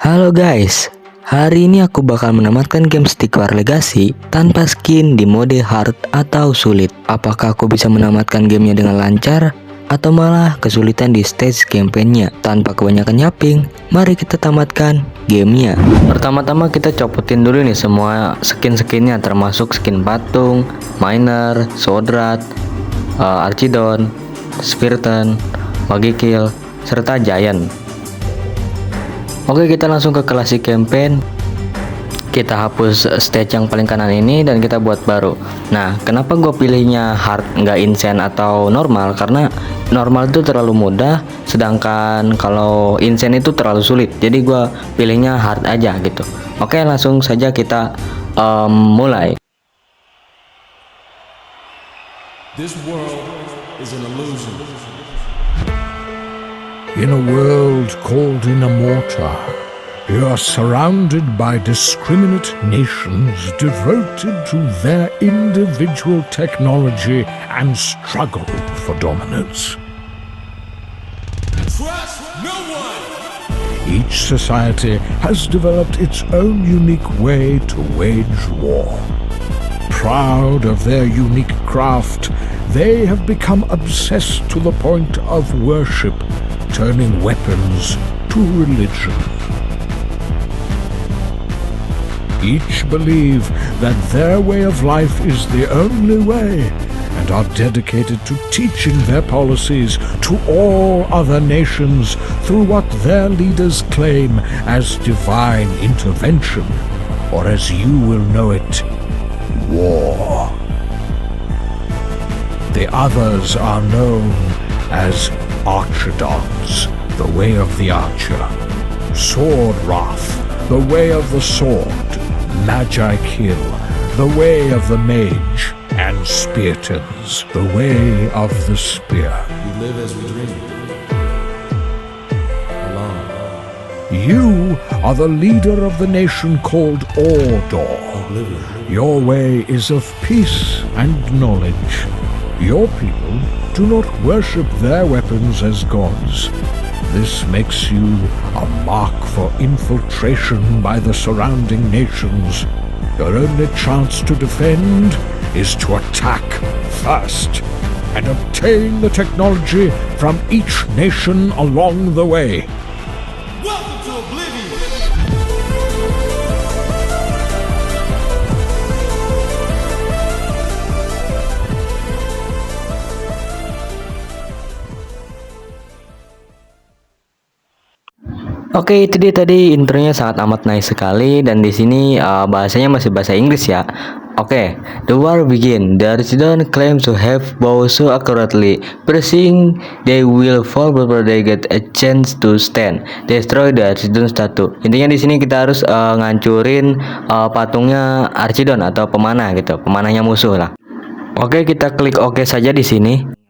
Halo guys, hari ini aku bakal menamatkan game Stick War Legacy tanpa skin di mode hard atau sulit. Apakah aku bisa menamatkan gamenya dengan lancar atau malah kesulitan di stage campaign-nya? Tanpa kebanyakan nyapping, mari kita tamatkan gamenya. Pertama-tama kita copotin dulu nih semua skin-skinnya, termasuk skin patung, miner, swordrat, archidon, spiriton, magikill, serta giant. Oke, kita langsung ke classic campaign. Kita hapus stage yang paling kanan ini dan kita buat baru. Nah, kenapa gue pilihnya hard nggak insane atau normal? Karena normal itu terlalu mudah, sedangkan kalau insane itu terlalu sulit. Jadi gue pilihnya hard aja gitu. Oke, langsung saja kita mulai. This world is an illusion. In a world called Inamorta, you are surrounded by discriminate nations devoted to their individual technology and struggle for dominance. Trust no one. Each society has developed its own unique way to wage war. Proud of their unique craft, they have become obsessed to the point of worship, turning weapons to religion. Each believe that their way of life is the only way and are dedicated to teaching their policies to all other nations through what their leaders claim as divine intervention, or as you will know it, war. The others are known as Archidons, the way of the archer; Sword Wrath, the way of the sword; Magi Kill, the way of the mage; and Spiritons, the way of the spear. We live as we dream. Alone. You are the leader of the nation called Ordor. Oblivion. Your way is of peace and knowledge. Your people do not worship their weapons as gods. This makes you a mark for infiltration by the surrounding nations. Your only chance to defend is to attack first and obtain the technology from each nation along the way. Welcome to Oblivion. Oke, itu dia tadi intronya, sangat amat nice sekali, dan di sini bahasanya masih bahasa Inggris ya. Oke, the war begin. The Archidon claim to have bow so accurately, pressing they will fall before they get a chance to stand. Destroy the Archidon statue. Intinya di sini kita harus ngancurin patungnya Archidon atau pemanah gitu, pemanahnya musuh lah. Oke, kita klik oke saja di sini.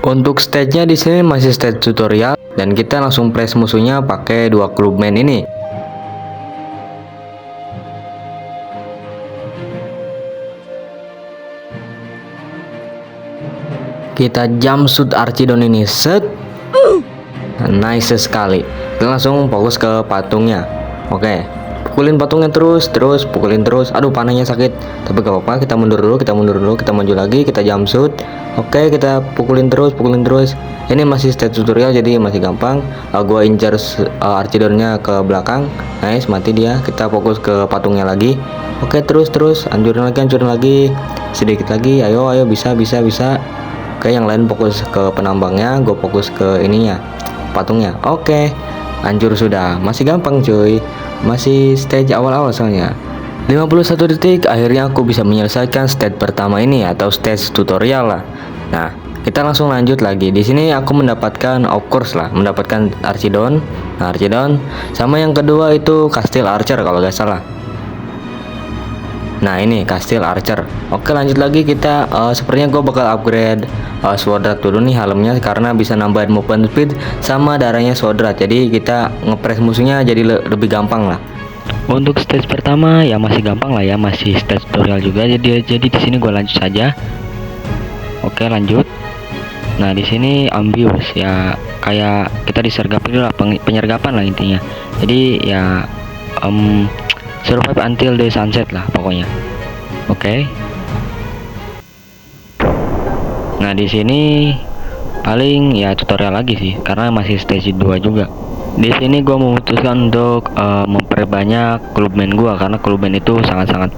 Untuk stage-nya di sini masih stage tutorial dan kita langsung press musuhnya pakai dua clubman ini. Kita jumpsuit Archidon ini, set. Nice sekali. Kita langsung fokus ke patungnya. Oke, pukulin patungnya terus pukulin terus. Aduh, panahnya sakit, tapi gak apa-apa, kita mundur dulu, kita maju lagi, kita jumpsuit. Oke, kita pukulin terus. Ini masih stage tutorial jadi masih gampang. Gua incar Archidonnya ke belakang. Nice, mati dia. Kita fokus ke patungnya lagi. Oke, terus hancurin lagi. Sedikit lagi. Ayo, bisa. Oke, yang lain fokus ke penambangnya, gue fokus ke ininya, patungnya. Oke, hancur sudah. Masih gampang cuy, masih stage awal-awal soalnya. 51 detik, akhirnya aku bisa menyelesaikan stage pertama ini atau stage tutorial lah. Nah, kita langsung lanjut lagi. Di sini aku mendapatkan, of course lah, mendapatkan Archidon. Nah, Archidon sama yang kedua itu Kastil Archer kalau gak salah. Nah, ini Kastil Archer. Oke, lanjut lagi kita. Sepertinya gue bakal upgrade Swordrat dulu nih helmnya, karena bisa nambahin movement speed sama darahnya Swordrat. Jadi kita ngepres musuhnya jadi lebih gampang lah. Untuk stage pertama ya masih gampang lah ya, masih stage tutorial juga. Jadi di sini gue lanjut saja. Oke, lanjut. Nah, di sini ambius ya, kayak kita disergapi dulu lah, penyergapan lah intinya. Jadi ya survive until the sunset lah pokoknya. Oke. Nah, di sini paling ya tutorial lagi sih, karena masih stage 2 juga. Di sini gua memutuskan untuk memperbanyak clubman gua, karena clubman itu sangat-sangat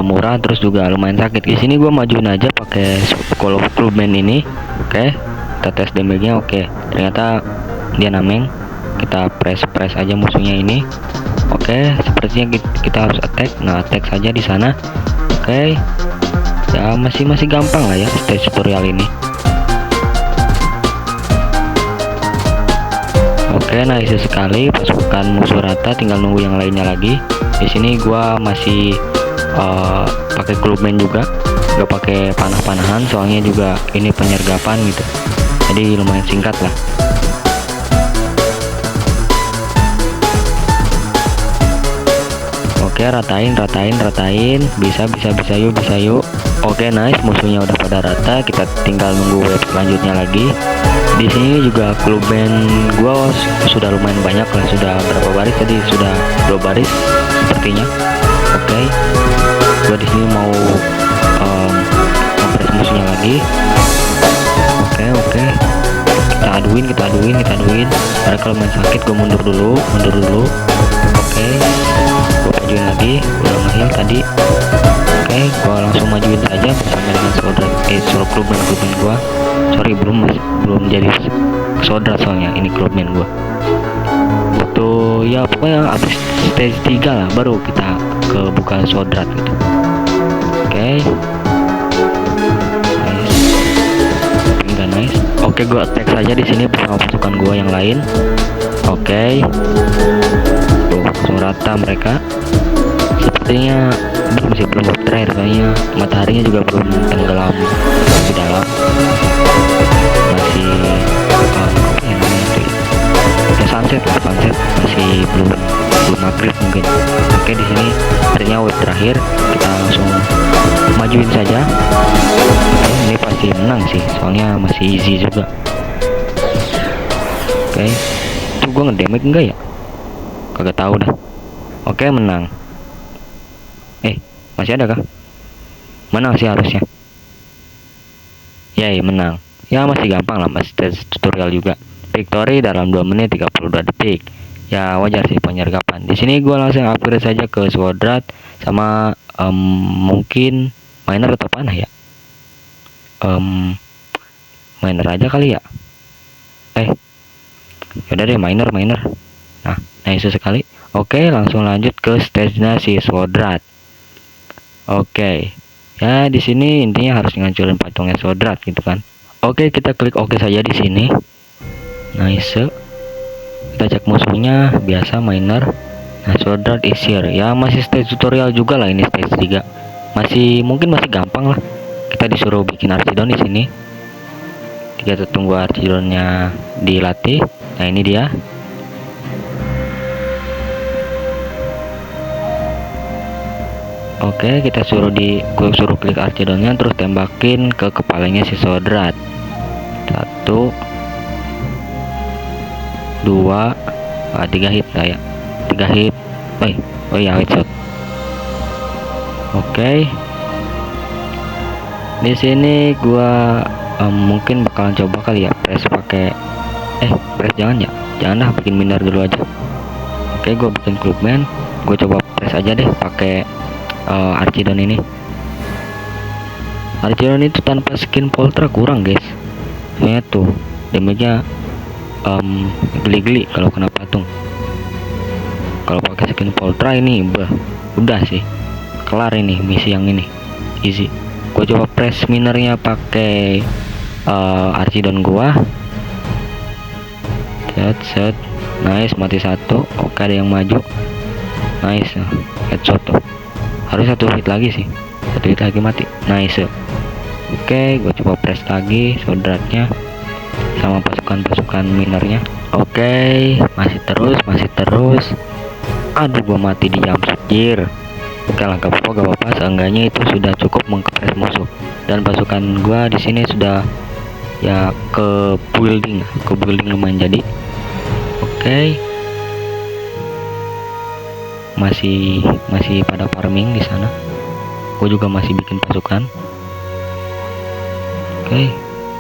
murah, terus juga lumayan sakit. Di sini gua majuin aja pakai clubman ini. Oke, kita tes damage-nya. Oke, ternyata dia nameng. Kita press aja musuhnya ini. Oke, sepertinya kita harus attack. Nah, attack saja di sana. Oke, ya masih gampang lah ya stage tutorial ini. Oke, nice sekali, pasukan musuh rata, tinggal nunggu yang lainnya lagi. Di sini gua masih pakai clubman juga, gak pakai panah-panahan, soalnya juga ini penyergapan gitu, jadi lumayan singkat lah. Oke, ratain, bisa yuk. Oke, nice, musuhnya udah pada rata, kita tinggal nunggu wave selanjutnya lagi. Di sini juga clubman gua sudah lumayan banyak lah, sudah berapa baris tadi? Sudah 2 baris sepertinya. Oke, gua di sini mau ngepres musuhnya lagi. Oke, kita aduin. Mereka lumayan sakit, gua mundur dulu. Oke, gua majuin lagi, udah nge-heal tadi. Oke, gua langsung majuin saja bersama dengan saudara clubman gua. Sorry, belum jadi saudara, soalnya ini clubman gua. Betul ya, pokoknya habis stage 3 lah baru kita ke buka saudara gitu. Oke. Nice. Oke, gua attack saja di sini bersama pasukan gua yang lain. Oke. Tuh, langsung rata mereka. Sepertinya belum terakhir, soalnya mataharinya juga belum tenggelam di dalam. Masih sunset masih belum maghrib mungkin. Oke, di sini akhirnya wave terakhir, kita langsung majuin saja. Oke, ini pasti menang sih, soalnya masih easy juga. Oke, tuh gua ngedamage enggak ya? Kagak tahu dah. Oke, menang. Masih ada kah? Menang sih harusnya. Yay, menang. Ya masih gampang lah, masih tes tutorial juga. Victory dalam 2 menit 32 detik. Ya wajar sih penyergapan. Di sini gua langsung upgrade saja ke Swordrat sama mungkin miner atau panah ya. Miner aja kali ya. Yaudah deh, miner. Nah, nice sekali. Oke, langsung lanjut ke stage-nya si Swordrat. Oke, ya di sini intinya harus ngancurin patungnya Swordrat gitu kan. Oke, kita klik oke saja di sini. Nice. Kita cek musuhnya, biasa miner. Nah, Swordrat is here. Ya masih stage tutorial juga lah, ini stage 3. Mungkin masih gampang lah. Kita disuruh bikin Archidon di sini. Kita tunggu Archidonnya dilatih. Nah, ini dia. Oke, kita suruh klik Archidonnya, terus tembakin ke kepalanya si Swordrat. 1 2 3 hit lah ya. 3 hit. Oh ya, headshot. Oke. Di sini gua mungkin bakalan coba kali ya press pakai press jangan dah, bikin miner dulu aja. Oke, gua bikin clubman, gua coba press aja deh pakai Archidon ini. Archidon itu tanpa skin Poltra kurang guys. Soalnya tuh damage-nya geli-geli kalau kena patung. Kalau pakai skin Poltra ini udah sih kelar ini misi yang ini, easy. Gua coba press minernya pakai Archidon gua. Set nice, mati 1. Oke, ada yang maju. Nice, headshot tuh. Harus 1 hit lagi sih, 1 hit lagi mati. Nice. Oke, gue coba press lagi Swordratnya sama pasukan minernya. Oke, masih terus. Aduh, gue mati di jump scare. Oke lah, gak apa-apa. Seenggaknya itu sudah cukup mengkepres musuh. Dan pasukan gue di sini sudah ya ke building lumayan jadi. Oke. Masih pada farming di sana. Gue juga masih bikin pasukan. Oke.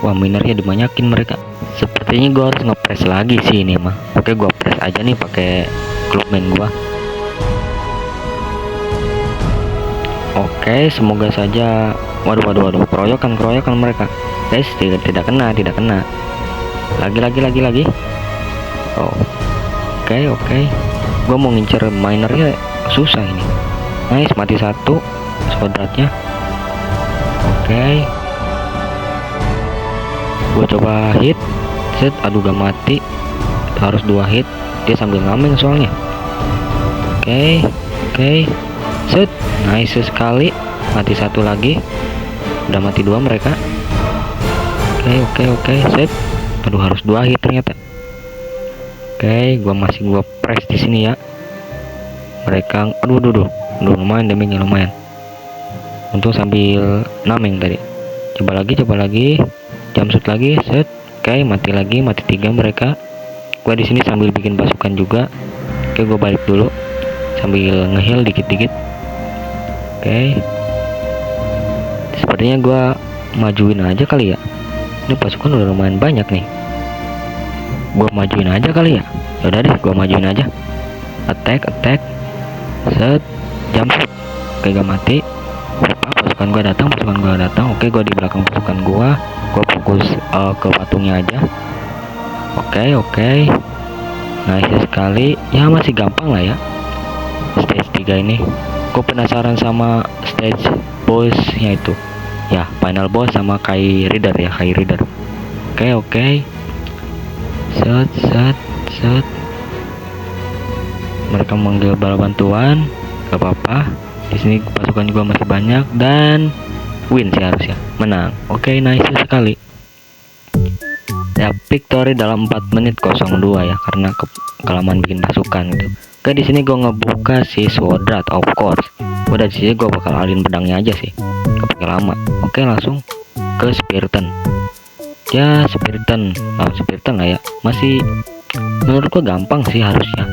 Wah, minernya dibanyakin mereka. Sepertinya gue harus nge-press lagi sih ini mah. Oke, gue press aja nih pakai clubman gue. Oke, semoga saja. Waduh, keroyokan mereka. Guys, tidak kena. Lagi. Oh. Oke. Gua mau ngincer minernya susah ini. Nice, mati satu squadratnya. Oke. Gua coba hit. Set, aduh gak mati. Harus 2 hit. Dia sambil ngameng soalnya. Oke. Set, nice sekali. Mati satu lagi. Udah mati 2 mereka. Oke. Set. Aduh, harus 2 hit ternyata. Oke, gua press di sini ya. Mereka, aduh, lumayan damage-nya lumayan. Untung sambil nameng tadi. Coba lagi. Jumpsuit lagi, set. Oke, mati 3 mereka. Gua di sini sambil bikin pasukan juga. Oke, gua balik dulu sambil ngeheal dikit-dikit. Oke. Sepertinya gua majuin aja kali ya. Ini pasukan udah lumayan banyak nih. Gua majuin aja kali ya. Yaudah deh, gua majuin aja. Attack. Set, jumpsuit. Oke, gak mati. Pasukan gua datang. Oke, gua di belakang pasukan gua fokus ke patungnya aja. Oke. Nice sekali. Ya masih gampang lah ya. Stage 3 ini. Gua penasaran sama stage bossnya itu. Ya, final boss sama Kai Reader. Oke. Set. Mereka memanggil bala bantuan. Gak apa-apa. Di sini pasukan juga masih banyak dan win sih harusnya. Menang. Oke, nice sekali. Ya, victory dalam 4 menit 02 ya, karena kelamaan bikin pasukan gitu. Oke, di sini gue ngebuka si Squadrat, of course. Udah di sini gue bakal alin pedangnya aja sih. Gak pakai lama. Oke, langsung ke Spiriton. Ya, Spiriton lah ya. Masih menurut gue gampang sih harusnya.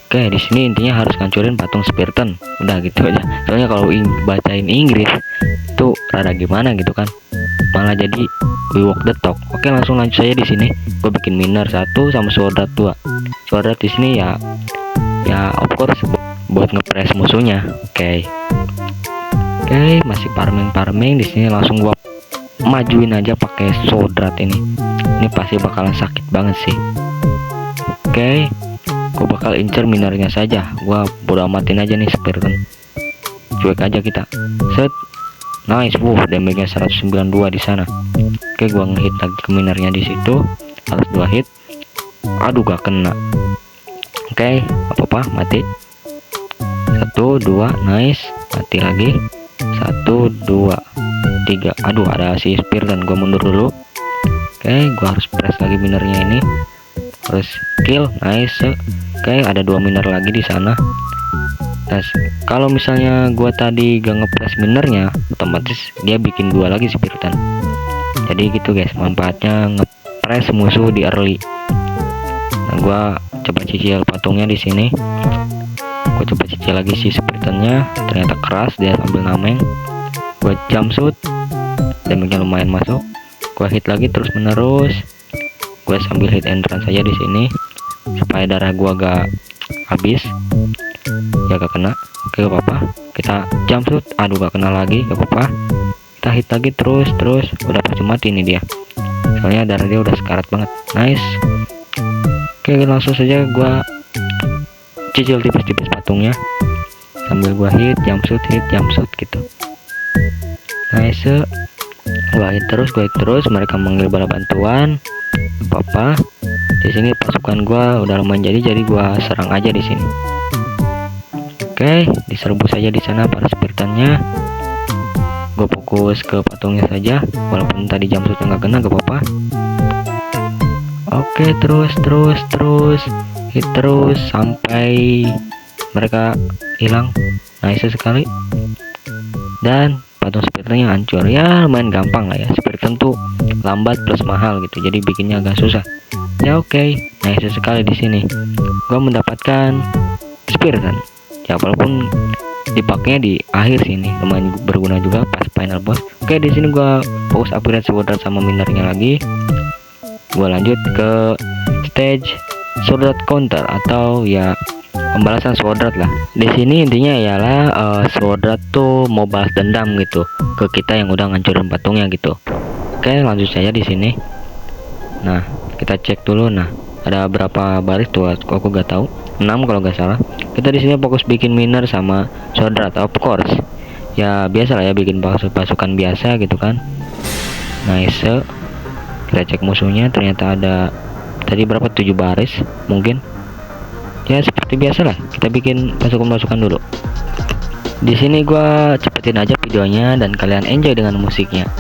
Oke, di sini intinya harus ngancurin patung Spiriton. Udah gitu aja. Soalnya kalau bacain Inggris itu rada gimana gitu kan. Malah jadi we walk the talk. Oke, langsung lanjut saja di sini. Gue bikin miner 1 sama Squadrat 2. Squadrat di sini ya of course buat ngepress musuhnya. Oke, masih farming di sini. Langsung gua majuin aja pakai Squadrat ini. Ini pasti bakalan sakit banget sih. Oke, gua bakal incer minernya saja. Gua bodo amatin aja nih Spiriton. Cuek aja kita. Set. Nice. Damage-nya 192 di sana. Oke, gua ngehit lagi ke minernya di situ. Harus 2 hit. Aduh, gak kena. Oke, apa-apa, mati. 1, 2, nice. Mati lagi. 1, 2, 3. Aduh, ada si Spiriton. Gua mundur dulu. Oke, gua harus press lagi minernya ini. Harus kill, nice. Oke, ada 2 miner lagi di sana. Nah, kalau misalnya gua tadi gak ngepress minernya, otomatis dia bikin 2 lagi Spiriton. Jadi gitu guys, manfaatnya ngepress musuh di early. Nah, gua coba cicil patungnya di sini. Gua coba cicil lagi si Spiritonnya, ternyata keras, dia sambil nameng. Gua jumpsuit, damage-nya lumayan masuk. Gua hit lagi terus menerus. Gua sambil hit and run saja di sini supaya darah gua gak habis. Ya gak kena. Oke, gak apa-apa. Kita jumpsuit. Aduh, gak kena lagi. Gak apa-apa. Kita hit lagi terus. Udah pasti mati nih dia. Soalnya darah dia udah sekarat banget. Nice. Oke, langsung saja gua cicil tipis-tipis patungnya sambil gua hit jumpsuit gitu. Nice. Gua hit terus. Mereka manggil bala bantuan. Apa-apa. Di sini pasukan gua udah lumayan jadi gua serang aja di sini. Oke, diserbu saja di sana para Spiritonnya. Gue fokus ke patungnya saja, walaupun tadi jumpsuitnya nggak kena, gak apa-apa. Oke, terus hit terus sampai mereka hilang. Nice sekali. Dan patung Spiritonnya hancur. Ya lumayan gampang lah ya. Spiriton tuh lambat plus mahal gitu, jadi bikinnya agak susah. Ya oke, nice sekali di sini. Gua mendapatkan spear kan. Ya walaupun dipakainya di akhir sini lumayan berguna juga pas final boss. Oke, di sini gua fokus upgrade sword art sama minernya lagi. Gua lanjut ke stage sword art counter atau ya pembalasan sword art lah. Di sini intinya ialah sword art tuh mau balas dendam gitu ke kita yang udah ngancurin patungnya gitu. Oke, lanjut saja di sini. Nah, kita cek dulu. Nah, ada berapa baris tuh? Aku gak tahu. 6 kalau nggak salah. Kita di sini fokus bikin miner sama sword art, of course. Ya biasa lah ya, bikin pasukan biasa gitu kan. Nice. Kita cek musuhnya, ternyata ada tadi berapa, 7 baris mungkin. Ya seperti biasa lah, kita bikin pasukan-pasukan dulu. Di sini gua cepetin aja videonya dan kalian enjoy dengan musiknya.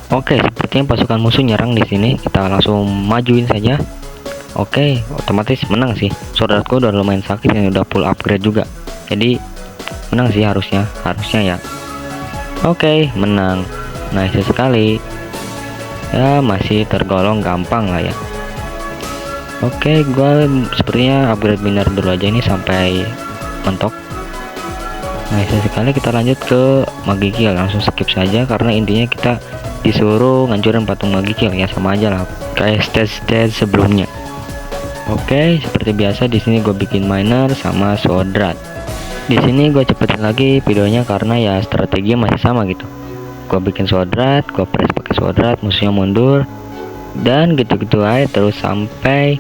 Oke, sepertinya pasukan musuh nyerang di sini. Kita langsung majuin saja. Oke, otomatis menang sih. Saudaraku udah lumayan sakit dan udah full upgrade juga. Jadi menang sih harusnya ya. Oke, menang. Nice sekali. Ya masih tergolong gampang lah ya. Oke, gua sepertinya upgrade miner dulu aja ini sampai mentok. Nice sekali. Kita lanjut ke magi kill, langsung skip saja karena intinya kita disuruh ngancurin patung magi kill, ya sama aja lah kayak stage sebelumnya. Oke, seperti biasa di sini gue bikin miner sama sword art. Di sini gue cepetin lagi videonya karena ya strateginya masih sama gitu. Gue bikin sword art, gue press pakai sword art, musuhnya mundur dan gitu-gitu aja terus sampai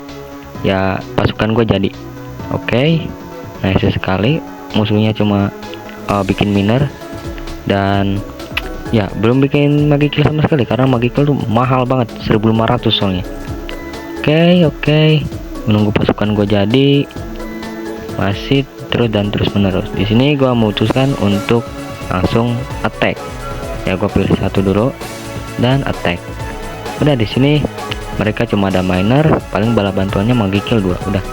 ya pasukan gue jadi. Oke, nice sekali. Musuhnya cuma bikin miner dan ya belum bikin magi kill sama sekali karena magi kill tuh mahal banget, 1500 soalnya. Oke, menunggu pasukan gue jadi masih terus menerus. Di sini gue memutuskan untuk langsung attack. Ya gue pilih satu dulu dan attack. Udah di sini mereka cuma ada miner, paling bala bantuannya magi kill 2. Udah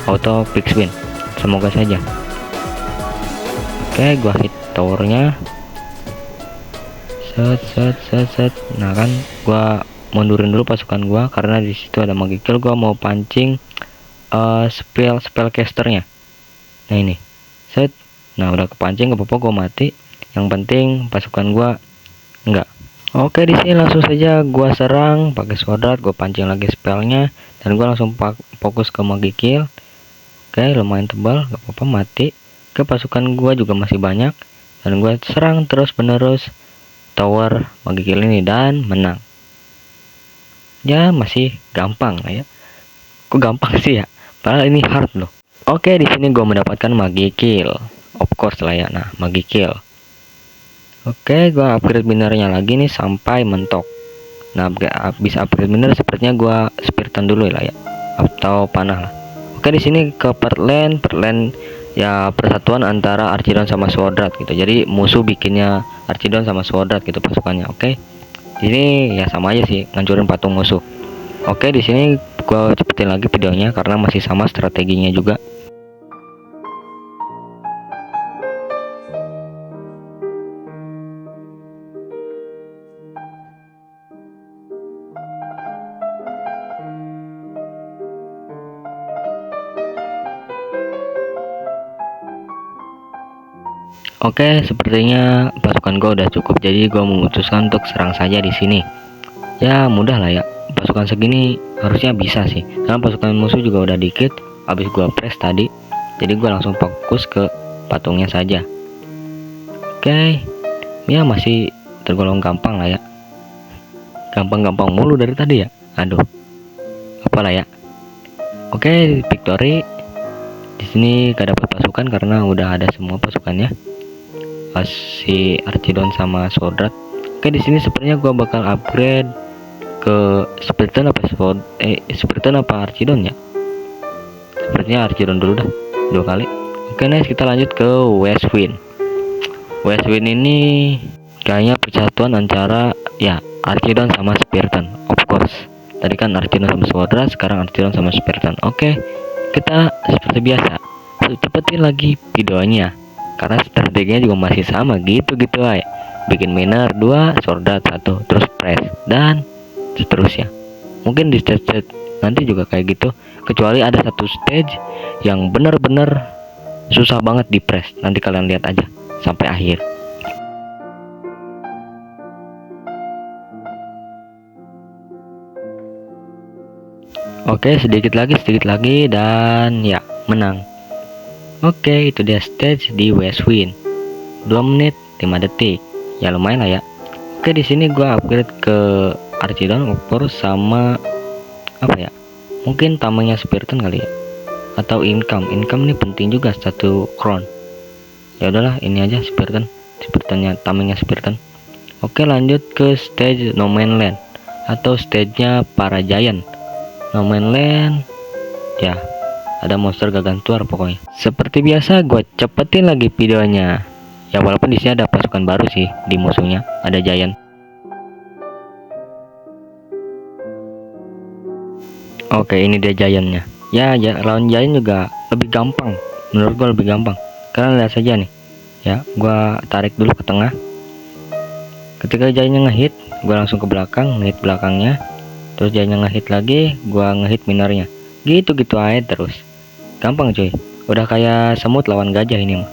auto fix win. Semoga saja. Oke, gue hit towernya. Set. Nah kan gua mundurin dulu pasukan gua karena di situ ada magi kill. Gua mau pancing spellcasternya. Nah ini set. Nah udah kepancing, gak apa-apa gua mati. Yang penting pasukan gua enggak. Oke, di sini langsung saja gua serang pakai sword art. Gua pancing lagi spellnya dan gua langsung fokus ke magi kill. Oke, lumayan tebal, gak apa-apa mati. Ke pasukan gua juga masih banyak dan gua serang terus menerus tower magi kill ini dan menang. Ya masih gampang lah ya. Kok gampang sih ya? Padahal ini hard loh. Oke, di sini gue mendapatkan magi kill. Of course lah ya. Nah, magi kill. Oke, gue upgrade minernya lagi nih sampai mentok. Nah, bisa upgrade miner sepertinya gue spiritan dulu lah ya. Atau panah lah. Oke, di sini ke perland ya persatuan antara Archidon sama sword art gitu. Jadi musuh bikinnya Archidon sama sword art gitu pasukannya. Oke. Di sini ya sama aja sih, ngancurin patung musuh. Oke, di sini gua cepetin lagi videonya karena masih sama strateginya juga. Oke, sepertinya pasukan gue udah cukup, jadi gue memutuskan untuk serang saja di sini. Ya mudah lah ya, pasukan segini harusnya bisa sih, karena pasukan musuh juga udah dikit. Habis gue press tadi, jadi gue langsung fokus ke patungnya saja. Oke, ya masih tergolong gampang lah ya. Gampang-gampang mulu dari tadi ya. Aduh, apalah ya. Oke, victory. Di sini gak dapat pasukan karena udah ada semua pasukannya. Si Archidon sama sword art. Oke, di sini sepertinya gua bakal upgrade ke Spiriton apa Archidon ya. Sepertinya Archidon dulu dah 2 kali. Oke, nice, kita lanjut ke Westwind. Westwind ini kayaknya persatuan antara ya Archidon sama Spiritomb, of course. Tadi kan Archidon sama Swordrat, sekarang Archidon sama Spiritomb. Oke, kita seperti biasa cepetin lagi videonya karena strateginya juga masih sama gitu-gitu aja. Bikin miner 2, Swordrat 1, terus press dan seterusnya. Mungkin di stage nanti juga kayak gitu, kecuali ada satu stage yang bener-bener susah banget di press. Nanti kalian lihat aja sampai akhir. Oke, sedikit lagi dan ya menang. Oke, itu dia stage di Westwind. 2 menit 5 detik. Ya lumayan lah ya. Oke, di sini gua upgrade ke Archidon, of course, sama apa ya? Mungkin tamengnya Spiritomb kali ya. Atau income. Income ini penting juga, 1 crown. Ya udahlah, ini aja Spiritomb-nya, tamengnya Spiritomb. Oke, lanjut ke stage No Man's Land atau stage-nya para giant. No Man's Land, ya ada monster Gargantuar pokoknya. Seperti biasa, gue cepetin lagi videonya. Ya walaupun di sini ada pasukan baru sih di musuhnya, ada giant. Oke, ini dia giantnya. Ya, lawan giant juga lebih gampang. Menurut gue lebih gampang. Kalian lihat saja nih. Ya, gue tarik dulu ke tengah. Ketika giantnya ngehit, gue langsung ke belakang, ngehit belakangnya. Terus giantnya ngehit lagi, gue ngehit minernya. Gitu-gitu aja terus. Gampang cuy. Udah kayak semut lawan gajah ini mah.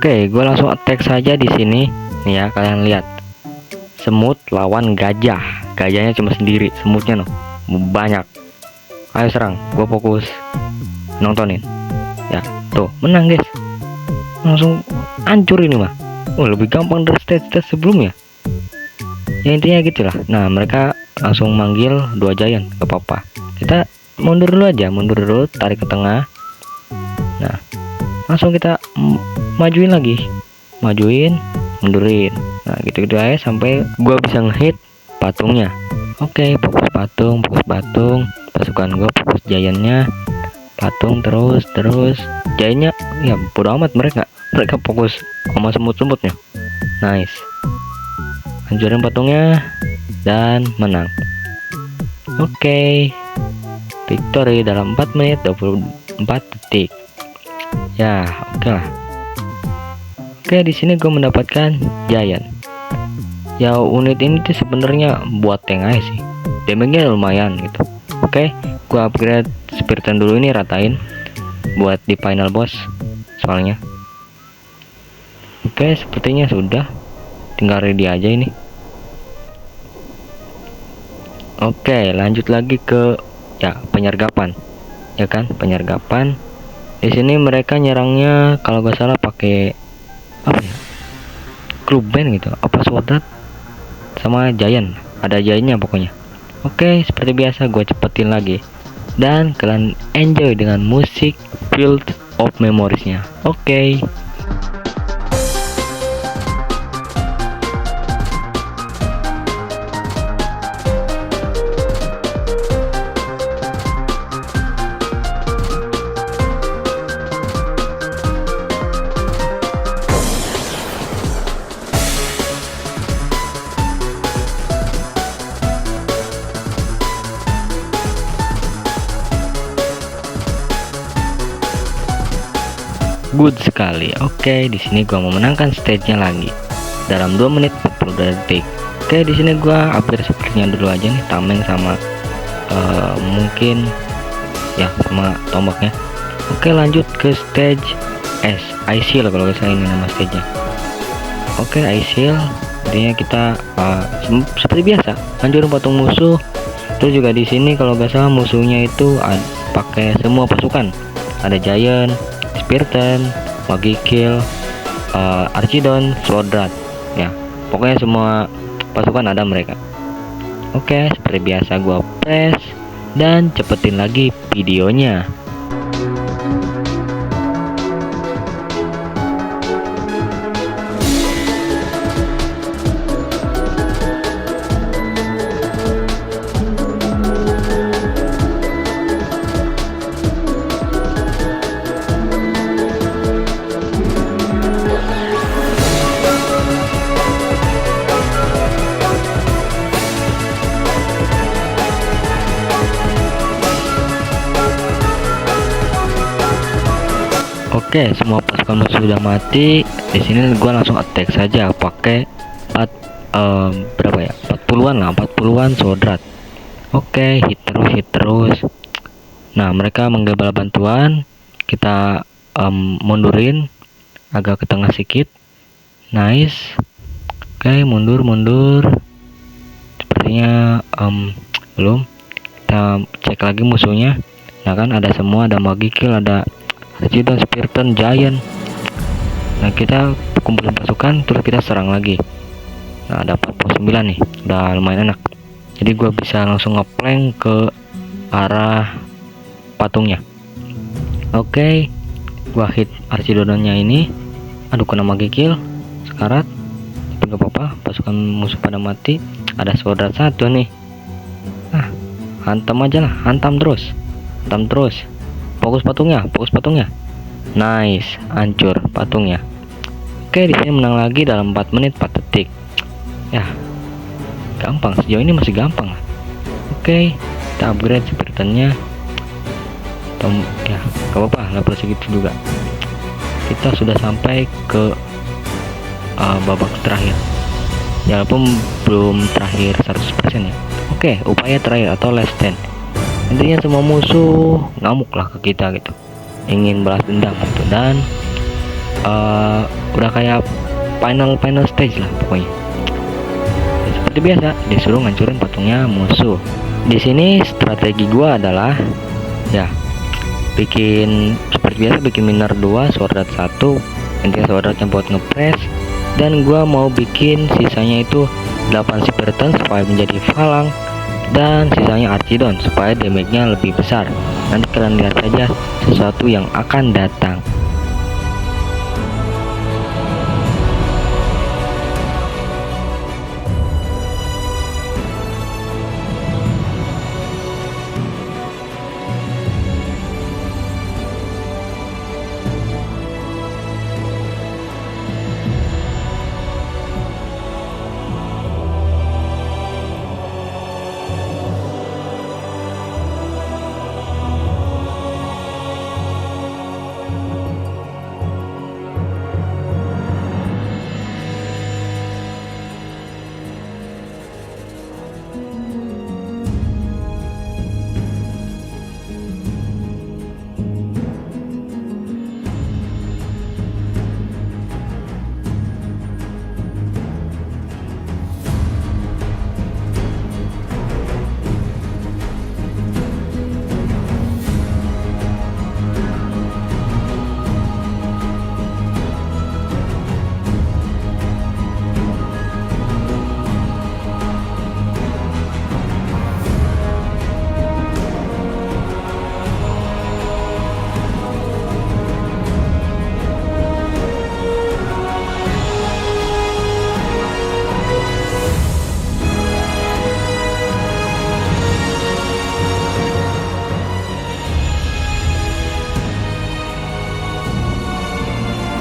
Oke, gue langsung attack saja di sini. Nih ya, kalian lihat. Semut lawan gajah. Gajahnya cuma sendiri, semutnya noh banyak. Ayo serang, gue fokus nontonin. Ya, tuh, menang guys. Langsung hancur ini mah. Oh, lebih gampang dari stage sebelumnya. Ya intinya gitulah. Nah, mereka langsung manggil 2 giant, gak apa-apa. Kita mundur dulu aja, mundur dulu, tarik ke tengah. Nah, langsung kita majuin lagi, majuin, mundurin. Nah, gitu-gitu aja sampai gua bisa ngehit patungnya. Oke, fokus patung, pasukan gue fokus giantnya, patung terus giantnya ya bodo amat, mereka fokus sama semut-semutnya. Nice, hancurin patungnya dan menang. Oke, victory dalam 4 menit 24 detik. Ya, oke lah. Oke, di sini gue mendapatkan giant. Ya, unit ini tuh sebenarnya buat tank aja sih. Damage-nya lumayan gitu. Oke, gue upgrade Spiritan dulu, ini ratain buat di final boss soalnya. Oke, sepertinya sudah. Tinggal ready aja ini. Oke, lanjut lagi ke ya penyergapan. Ya kan, penyergapan. Di sini mereka nyerangnya kalau gak salah pakai apa ya? Club band gitu, apa SWAT sama giant. Ada giantnya pokoknya. Oke, seperti biasa gue cepetin lagi. Dan kalian enjoy dengan musik Field of Memories-nya. Oke. Good sekali. Oke, di sini gua memenangkan stage-nya lagi dalam 2 menit 42 detik. Oke, di sini gua upgrade sepertinya dulu aja nih, tameng sama mungkin ya sama tombaknya. Oke, lanjut ke stage S, Ice Shield kalau nggak salah ini nama stage-nya. Oke, Ice Shield. Intinya kita seperti biasa hancurin patung musuh. Terus juga di sini kalau nggak salah musuhnya itu pakai semua pasukan. Ada giant, Spiritan, Magikill, Archidon, Swordrat. Ya, pokoknya semua pasukan ada mereka. Oke, seperti biasa gua press dan cepetin lagi videonya. Oke, semua pasukan musuh sudah mati. Di sini gua langsung attack saja pakai berapa ya? 40-an lah, 40-an Swordrat. Oke, hit terus. Nah, mereka menggabal bantuan. Kita mundurin agak ke tengah sedikit. Nice. Oke, mundur. Sepertinya belum. Kita cek lagi musuhnya. Nah kan ada semua, ada Magikill, ada Archidon, Spiritan, Giant. Nah, kita kumpulin pasukan terus kita serang lagi. Nah, ada 49 nih, udah lumayan enak. Jadi gua bisa langsung ngeplank ke arah patungnya. Oke, gua hit Archidonnya ini. Aduh, kena Magikill, sekarat. Tapi gak apa-apa, pasukan musuh pada mati. Ada Swordrat 1 nih. Nah, hantam aja lah, hantam terus. Fokus patungnya. Nice, hancur patungnya. Oke, di sini menang lagi dalam 4 menit 4 detik. Ya, gampang, sejauh ini masih gampang lah. Oke, kita upgrade Spiritannya. Ya, gak apa-apa, level segitu juga. Kita sudah sampai ke babak terakhir. Ya, walaupun belum terakhir 100% ya. Oke, upaya terakhir atau last stand. Intinya semua musuh ngamuk lah ke kita gitu, ingin balas dendam gitu. Dan udah kayak final stage lah pokoknya. Ya, seperti biasa disuruh ngancurin patungnya musuh. Di sini strategi gua adalah ya bikin seperti biasa, bikin miner 2, Swordrat 1. Intinya Swordratnya buat ngepres. Dan gua mau bikin sisanya itu 8 Spiritan supaya menjadi Falang, dan sisanya Archidon supaya damage-nya lebih besar. Nanti kalian lihat saja sesuatu yang akan datang.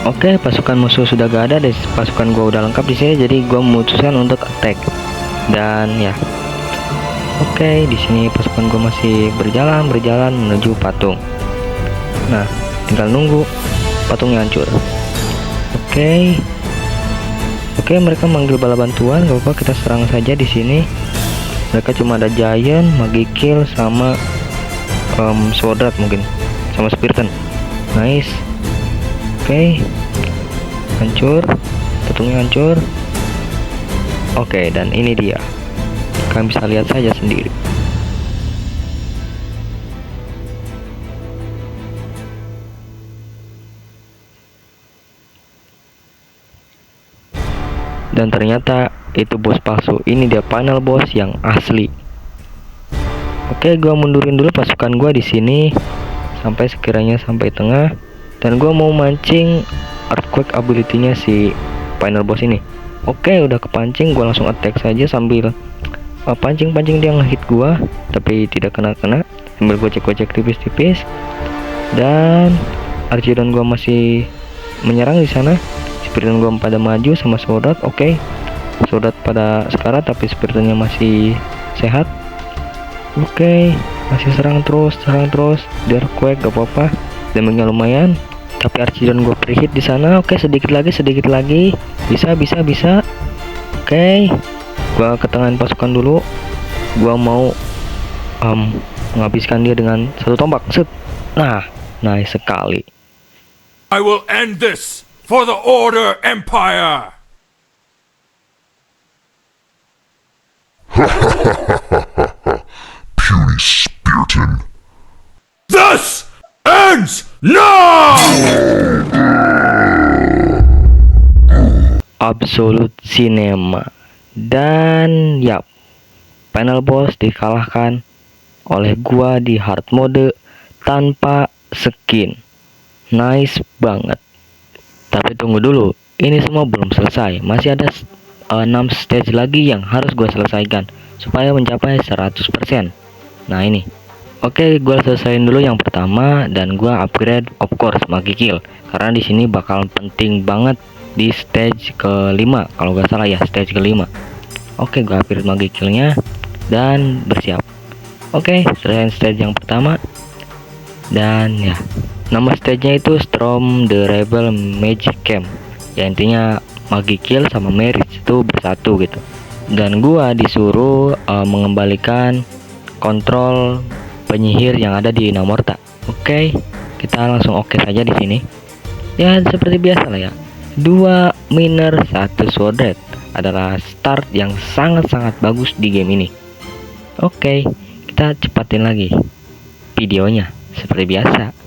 Oke, pasukan musuh sudah gak ada dan pasukan gua udah lengkap di sini, jadi gua memutuskan untuk attack. Dan ya, oke, di sini pasukan gua masih berjalan menuju patung. Nah, tinggal nunggu patungnya hancur. Oke, mereka manggil bala bantuan, gak apa-apa, kita serang saja di sini. Mereka cuma ada giant, Magikill, sama Swordrat mungkin, sama Spiriton. Nice. Oke, hancur, patungnya hancur. Oke, dan ini dia, kalian bisa lihat saja sendiri. Dan ternyata itu bos palsu, ini dia final boss yang asli. Oke, gua mundurin dulu pasukan gua di sini sampai sekiranya sampai tengah, dan gua mau mancing earthquake ability-nya si final boss ini. Oke, udah kepancing, gua langsung attack saja sambil pancing dia ngehit gua, tapi tidak kena, sambil gocek tipis-tipis. Dan Archidon gua masih menyerang di sana. Spiriton gua pada maju sama Swordrat. Oke, Swordrat pada sekarat tapi Spiritonnya masih sehat. Oke, masih serang terus. Dia earthquake gak apa-apa, damage-nya lumayan. Tapi Archidon gue pre-hit di sana. Oke, sedikit lagi. Bisa. Oke, gua ketengahin pasukan dulu. Gua mau menghabiskan dia dengan satu tombak. Set. Nah, nice sekali. I will end this for the Order Empire! Puny Spiriton. Thus ends now! Absolute Cinema. Dan yap, final boss dikalahkan oleh gua di hard mode tanpa skin. Nice banget. Tapi tunggu dulu, ini semua belum selesai. Masih ada 6 stage lagi yang harus gua selesaikan supaya mencapai 100%. Nah ini. Oke, gua selesaiin dulu yang pertama dan gua upgrade of course Magikill, karena di sini bakal penting banget di stage ke-5 kalau gak salah ya, stage ke-5. Oke, gua upgrade Magikillnya dan bersiap. Oke, selesai stage yang pertama. Dan ya, nama stage-nya itu Storm the Rebel Magic Camp. Ya intinya Magikill sama Meritz itu bersatu gitu. Dan gua disuruh mengembalikan kontrol penyihir yang ada di Namorta. Oke, kita langsung oke saja di sini. Ya seperti biasa lah ya. 2 miner 1 swordred adalah start yang sangat-sangat bagus di game ini. Oke, kita cepatin lagi videonya seperti biasa.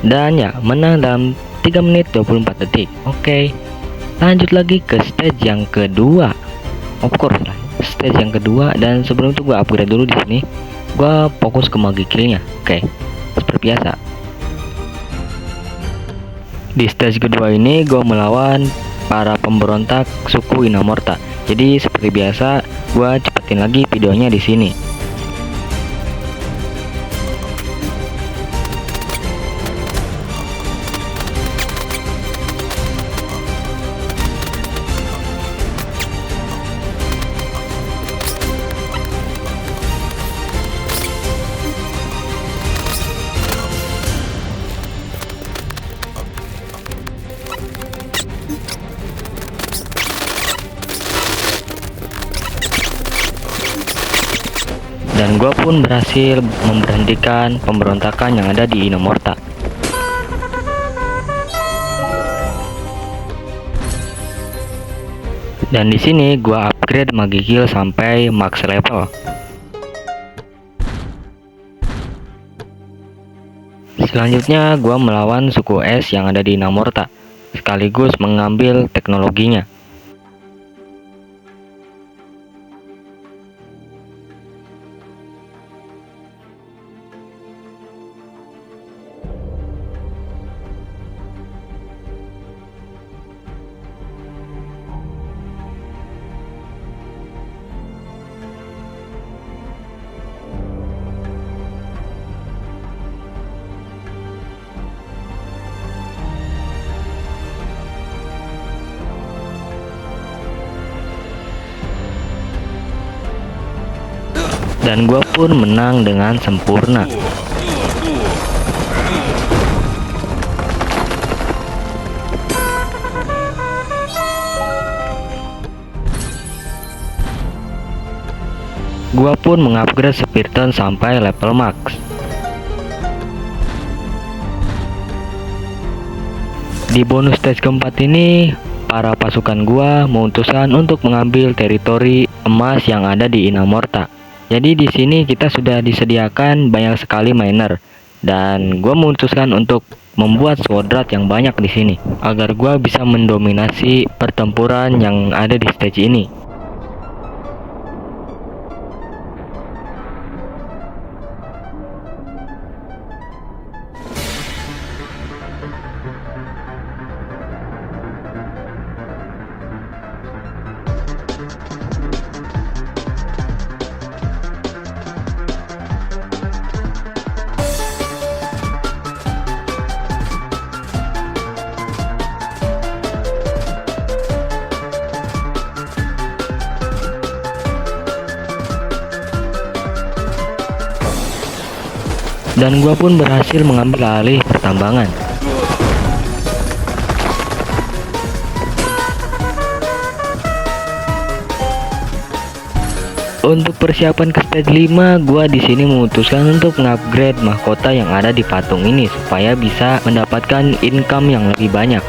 Dan ya, menang dalam 3 menit 24 detik. Oke, lanjut lagi ke stage yang kedua. Of course lah, stage yang kedua. Dan sebelum itu gua upgrade dulu di sini. Gua fokus ke Magikillnya. Oke, seperti biasa. Di stage kedua ini gua melawan para pemberontak suku Inamorta. Jadi seperti biasa, gua cepetin lagi videonya di sini. Dan gua pun berhasil memberhentikan pemberontakan yang ada di Inamorta. Dan di sini gua upgrade Magi Kill sampai max level. Selanjutnya gua melawan suku es yang ada di Namorta, sekaligus mengambil teknologinya. Dan gua pun menang dengan sempurna. Gua pun mengupgrade Spiritomb sampai level max. Di bonus stage keempat ini, para pasukan gua memutuskan untuk mengambil teritori emas yang ada di Inamorta. Jadi di sini kita sudah disediakan banyak sekali miner, dan gua memutuskan untuk membuat sword art yang banyak di sini agar gua bisa mendominasi pertempuran yang ada di stage ini. Dan gua pun berhasil mengambil alih pertambangan. Untuk persiapan ke stage 5, gua di sini memutuskan untuk mengupgrade mahkota yang ada di patung ini supaya bisa mendapatkan income yang lebih banyak.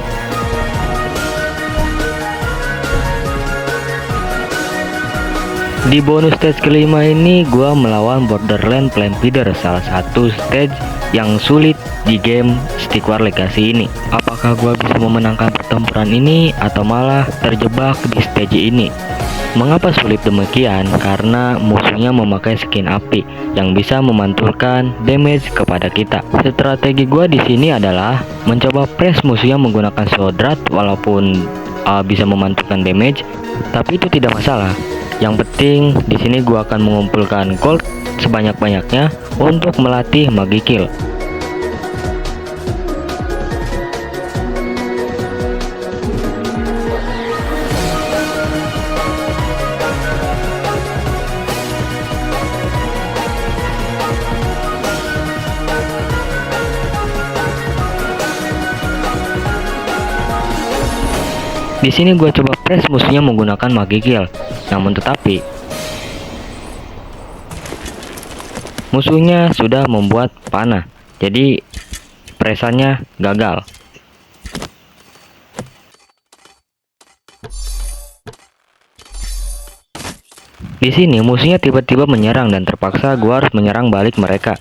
Di bonus stage kelima ini gua melawan Borderland Flame Feeder, salah satu stage yang sulit di game Stick War Legacy ini. Apakah gua bisa memenangkan pertempuran ini atau malah terjebak di stage ini? Mengapa sulit demikian? Karena musuhnya memakai skin api yang bisa memantulkan damage kepada kita. Strategi gua di sini adalah mencoba press musuhnya menggunakan sword art, walaupun bisa memantulkan damage, tapi itu tidak masalah. Yang penting di sini gua akan mengumpulkan gold sebanyak-banyaknya untuk melatih Magi Kill. Di sini gue coba press musuhnya menggunakan Magi Kill, namun tetapi musuhnya sudah membuat panah, jadi pressannya gagal. Di sini musuhnya tiba-tiba menyerang dan terpaksa gue harus menyerang balik mereka.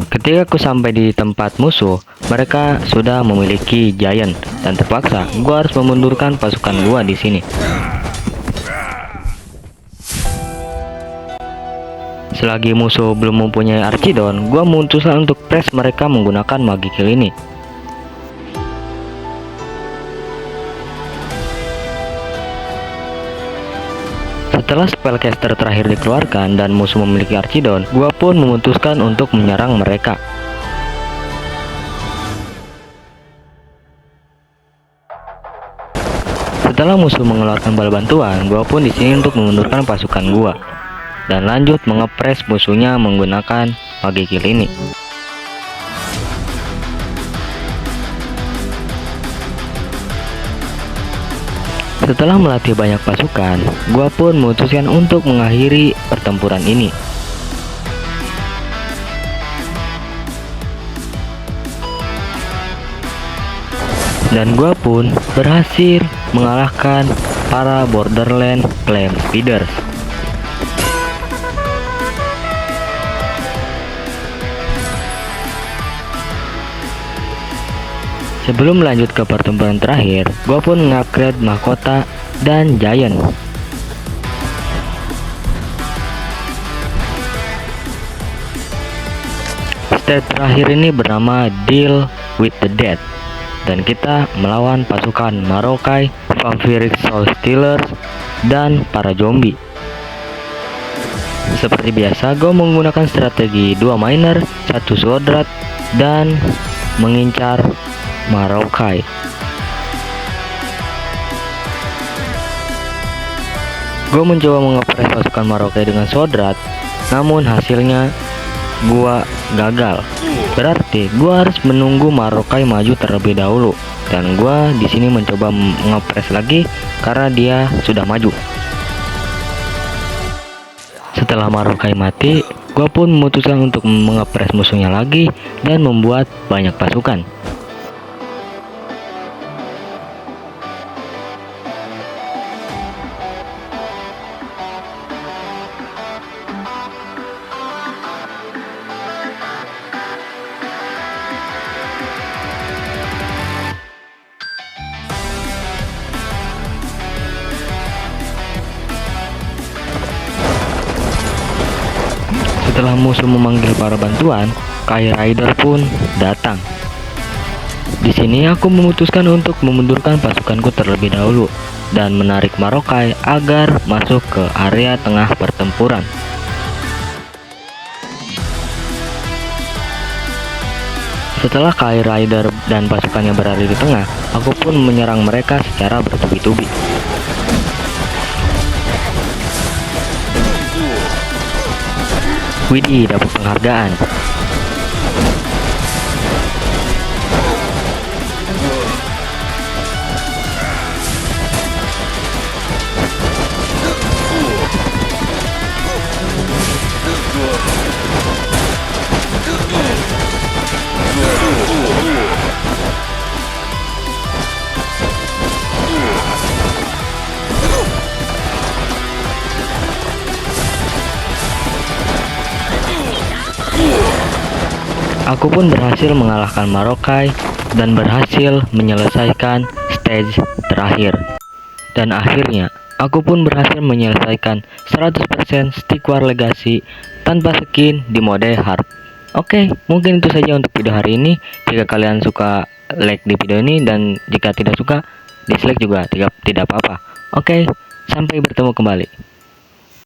Ketika aku sampai di tempat musuh, mereka sudah memiliki giant dan terpaksa gua harus memundurkan pasukan gua di sini. Selagi musuh belum mempunyai Archidon, gua memutuskan untuk press mereka menggunakan Magi Kill ini. Setelah spellcaster terakhir dikeluarkan dan musuh memiliki Archidon, gua pun memutuskan untuk menyerang mereka. Setelah musuh mengeluarkan bala bantuan, gua pun di sini untuk memundurkan pasukan gua dan lanjut mengepres musuhnya menggunakan Magi Kill ini. Setelah melatih banyak pasukan, gua pun memutuskan untuk mengakhiri pertempuran ini. Dan gua pun berhasil mengalahkan para Borderland Flame Speeders. Sebelum lanjut ke pertempuran terakhir, gua pun mengupgrade mahkota dan giant. Stage terakhir ini bernama Deal with the Dead, dan kita melawan pasukan Marokai, Vampiric Soul Stealers, dan para zombie. Seperti biasa, gue menggunakan strategi 2 miner, 1 swordrat, dan mengincar Marokai. Gue mencoba mengepres pasukan Marokai dengan swordrat, namun hasilnya gua gagal. Berarti gua harus menunggu Marokai maju terlebih dahulu, dan gua di sini mencoba mengepres lagi karena dia sudah maju. Setelah Marokai mati, gua pun memutuskan untuk mengepres musuhnya lagi dan membuat banyak pasukan. Setelah musuh memanggil para bantuan, Kai Rider pun datang. Di sini aku memutuskan untuk memundurkan pasukanku terlebih dahulu dan menarik Marokai agar masuk ke area tengah pertempuran. Setelah Kai Rider dan pasukannya berada di tengah, aku pun menyerang mereka secara bertubi-tubi. Widih, dapat penghargaan. Aku pun berhasil mengalahkan Marokai dan berhasil menyelesaikan stage terakhir. Dan akhirnya, aku pun berhasil menyelesaikan 100% Stick War Legacy tanpa skin di mode hard. Oke, mungkin itu saja untuk video hari ini. Jika kalian suka, like di video ini, dan jika tidak suka, dislike juga tidak apa-apa. Oke, sampai bertemu kembali.